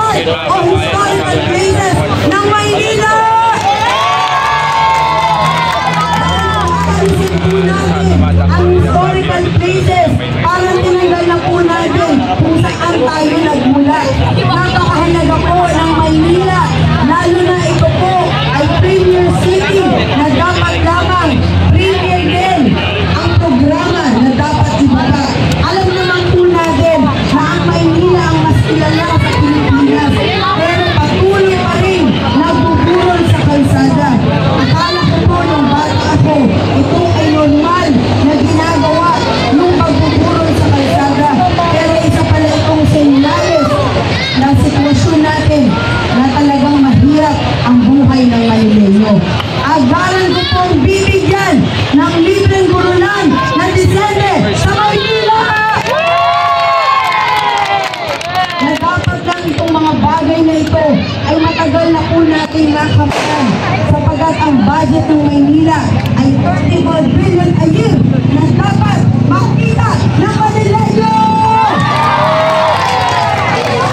naman o historical places ng Maynila. Ang historical places, parang tinanggal na po natin kung saan tayo nagmula. Napakahalaga po ng Maynila, lalo na ito po ay premier city na dapat lamang premier din ang programa na dapat ibaba. Alam naman po natin na ang Maynila ang mas kilala sa Pilipinas, pero patuloy pa rin nagbuburol sa kalsada. Akala ko po nung bata ako, ito ay normal na ginagawa nung pagbuburol sa kalsada. Pero isa pala itong senyales na sitwasyon natin na talagang mahirap ang buhay ng Maynileño. Agaran ko pong bibigyan ng libreng gurulan na Disyembre sa Maynila! Na dapat lang itong mga bagay na ito ay matagal na po natin nakamutan sapagat ang budget ng Maynila ay 34 billion a year na dapat makita ng Maynileño!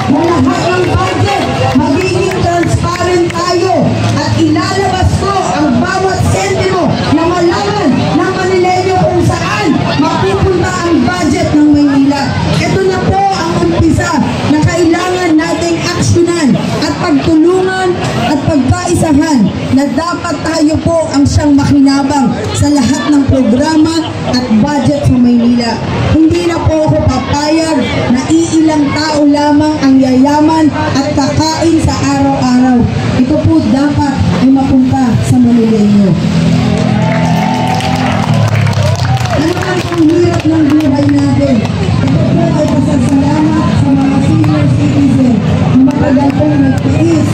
Na lahat ng budget magiging transparent tayo at ilalabas ko ang bawat sentimo na malaman ng Maynileño kung saan mapupunta ang budget ng Maynila. Ito na po ang umpisa na kailangan nating aksyonan at pagtulungan at pagkaisahan na dapat tayo po ang siyang makinabang sa lahat ng programa at budget sa Maynila. Hindi na po ako papayag na iilang tao lamang ang yayaman at kakain sa araw-araw. Ito po dapat ay mapunta sa Maynileño. Ano ang hirap ng buhay natin? Ito po ay pasasalamat sa mga senior citizen na matagal pong nagtiis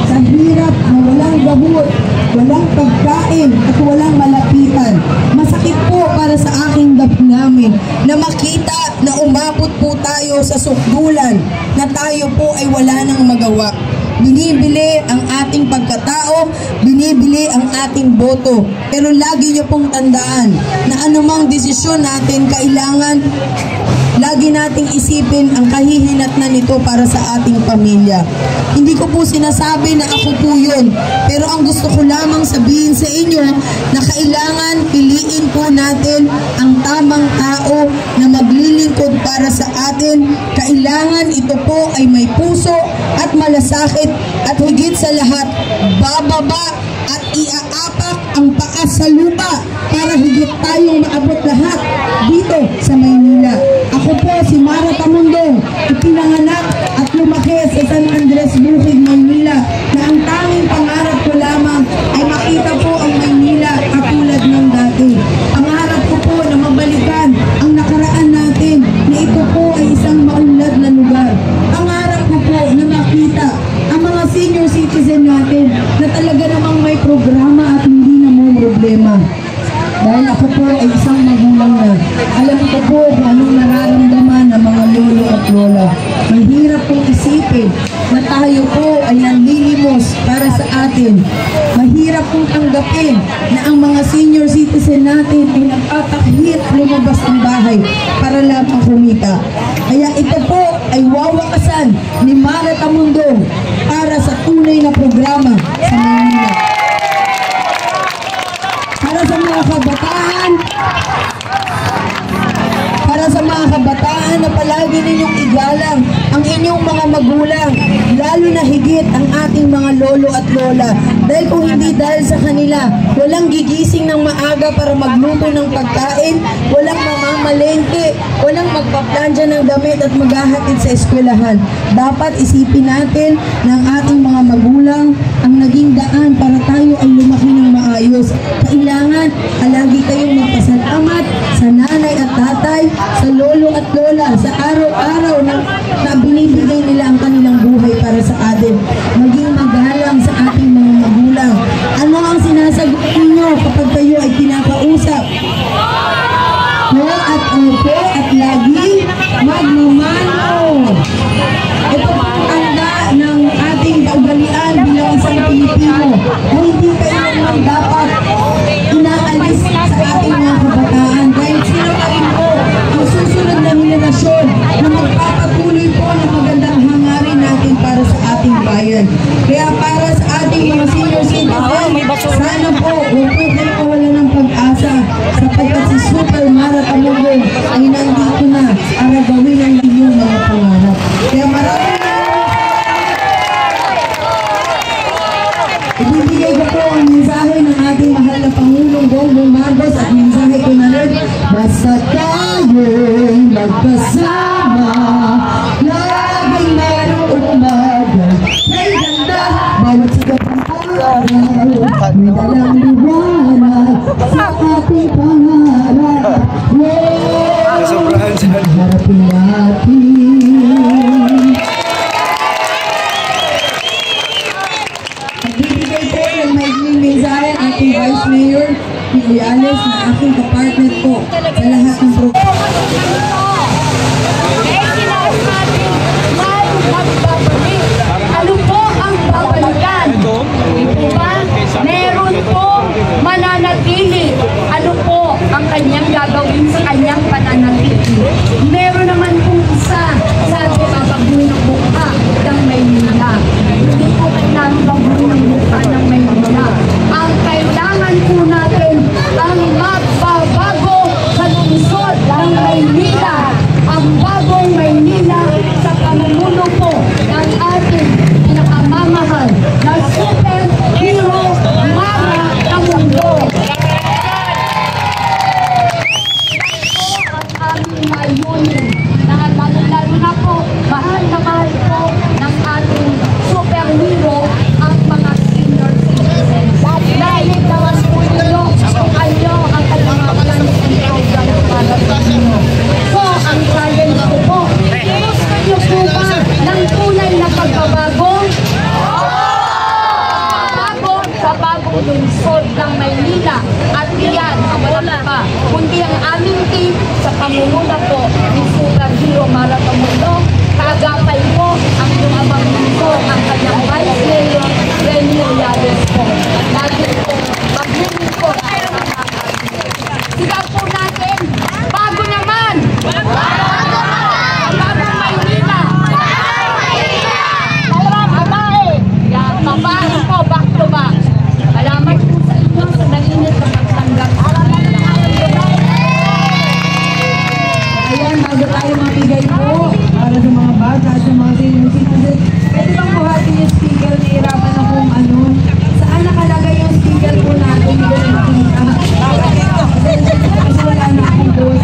sa hirap na walang gabot, walang pagkain at walang malapitan. Masakit po para sa aking damdamin na makita na umabot po tayo sa sukdulan na tayo po ay wala nang magawa. Binibili ang ating pagkatao, binibili ang ating boto. Pero lagi niyo pong tandaan na anumang desisyon natin, kailangan lagi nating isipin ang kahihinatnan nito para sa ating pamilya. Hindi ko po sinasabi na ako po yun, pero ang gusto ko lamang sabihin sa inyo na kailangan piliin po natin ang tamang tao na maglilingkod para sa atin. Kailangan ito po ay may puso at malasakit at higit sa lahat, bababa at iaapak ang paa sa lupa para higit tayong maabot lahat dito sa Maynila. Ako po si Mara Tamundong, ipinanganak at lumaki sa San Andres Bukid, Maynila, na ang tanging pangarap ko lamang ay makita po ang Maynila katulad ng dati. Pangarap ko po na mabalikan ang nakaraan natin na ito po ay isang maunlad na lugar. Pangarap ko po na makita ang mga senior citizen natin na talaga namang may programa at hindi na mo problema. Dahil ako po ay isang magulang na. Alam ko po kung anong nararamdaman ng mga lolo at lola. Mahirap pong isipin na tayo po ay nanlilimos para sa atin. Mahirap pong tanggapin na ang mga senior citizen natin ay nagpapakahit lumabas ng bahay para lamang kumita. Kaya ito po ay wawakasan ni Mara Tamundong para sa tunay na programa sa Maynila. Para sa mga kabataan na palagi ninyong igalang ang inyong mga magulang, lalo na higit ang ating mga lolo at lola. Dahil kung hindi dahil sa kanila, walang gigising ng maaga para magluto ng pagkain, walang mamamalengke, walang magpaplanja ng damit at maghahatid sa eskwelahan. Dapat isipin natin na ang ating mga magulang ang naging daan para tayo ay lumaki ng maayos. Kailangan palagi kayong magpasalamat sa nanay at tatay, sa lolo at lola, sa araw-araw na binibigay nila ang kanilang buhay para sa atin. Maging magalang sa ating mga magulang. Ano ang sinasagot ninyo kapag kayo ay kinakausap? No at opo at lagi magmamano. Ito po ang tanda ng ating kaugalian bilang isang Pilipino na hindi kailanman dapat inaalis sa ating mga kabataan dahil sila pa rin po ang susunod na henerasyon na magpapatuloy po ng magandang hangarin magkasama. Laging merong umaga, may ganda, bawat sigat ng araw, may dalang liwanag sa ating pangarap. Harapin natin. Nagbibigay po ng maiging mensahe ang ating Vice Mayor, Pili Alice, na aking kapartner po sa lahat ng programa. Ano po ang babalikan? Diba? Meron po mananatili. Ano po ang kanyang gagawin sa kanyang pananatili? Meron naman pong isa, sabi babagoy ng buka ng Maynila. Hindi po kailangan babagoy ng buka ng Maynila. Ang kailangan po natin ang magbabago sa lungsod ng Maynila. Ang bagong Maynila sa pamumuno po ng ating pinakamamahal na superhero Mara ng mundo. Ang aming layunin na lalo na po, mahal na mahal po ng ating superhero ang mga senior citizens. Dahil naman po nyo kung kayo ang kalamakan ng program para sa inyo. So, ang challenge ko po, gusto nyo po ba ng tunay na pagbabago? Sa bagong lungsod ng Maynila at iyan ang walang pa kundi ang aming team sa pamumuno po ni Superhero Mara ng mundo. Kaagapay po ang lumabang mundo ang kanyang Vice Mayor Renny Riales po. Lagi po maglingin po sigaw po natin, bago naman! Bagong Maynila! Dalawang babae! Yan, babae po, back to back. Salamat po sa inyo sa nainit na pagtanggap. Ayan, bago tayo mapigay po para sa mga bata at sa mga senior citizens, pwede bang buhatin yung speaker? Nahirapan na kung ano. Saan nakalagay yung speaker po natin? Hindi ko nakita. Kasi wala na akong doon.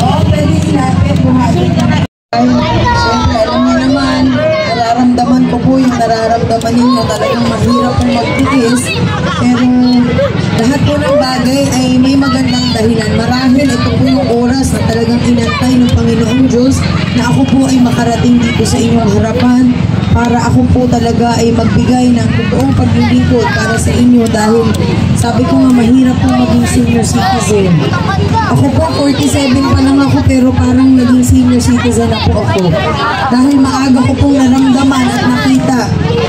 Oo, pwede natin buhatin. Siyempre, alam niyo naman, nararamdaman ko po yung nararamdaman ninyo. Talagang mahirap pong magtiis. Pero lahat po ng bagay ay may magandang dahilan. Marahil ito po yung oras na talagang inantay ng Panginoong Diyos na ako po ay makarating dito sa inyong harapan para ako po talaga ay magbigay ng totoong paglilingkod para sa inyo dahil sabi ko nga mahirap po maging senior citizen. Ako po 47 pa lang ako pero parang naging senior citizen na po ako. Dahil maaga ko pong naramdaman at nakita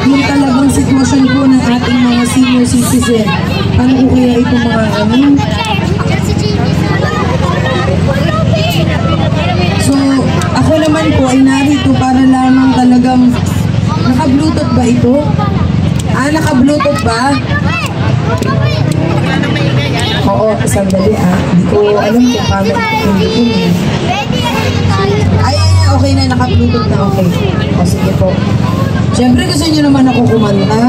yung talagang sitwasyon po ng ating mga senior citizen. Ano ko kaya ito mga amin? So, ako naman po ay narito para lamang talagang naka-bluetooth ba ito? Naka-bluetooth ba? Oo, sandali Hindi ko alam kung paano ito. Ay, okay na, naka-bluetooth na okay. O, sige po. Siyempre gusto niyo naman ako kumanta.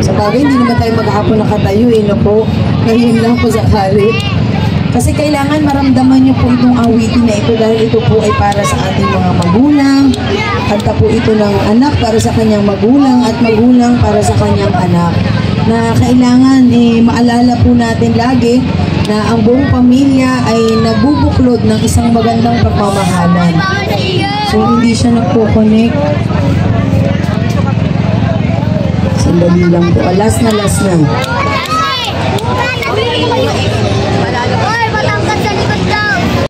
Sa bagay, hindi naman tayo maghapon nakatayo no po. Ngayon lang po sakali. Kasi kailangan maramdaman niyo po itong awitin na ito dahil ito po ay para sa ating mga magulang. Kanta po ito ng anak para sa kanyang magulang at magulang para sa kanyang anak. Na kailangan maalala po natin lagi na ang buong pamilya ay nagbubuklod ng isang magandang pagmamahalan. So hindi siya nagpo-connect. Sandali lang po. Last na.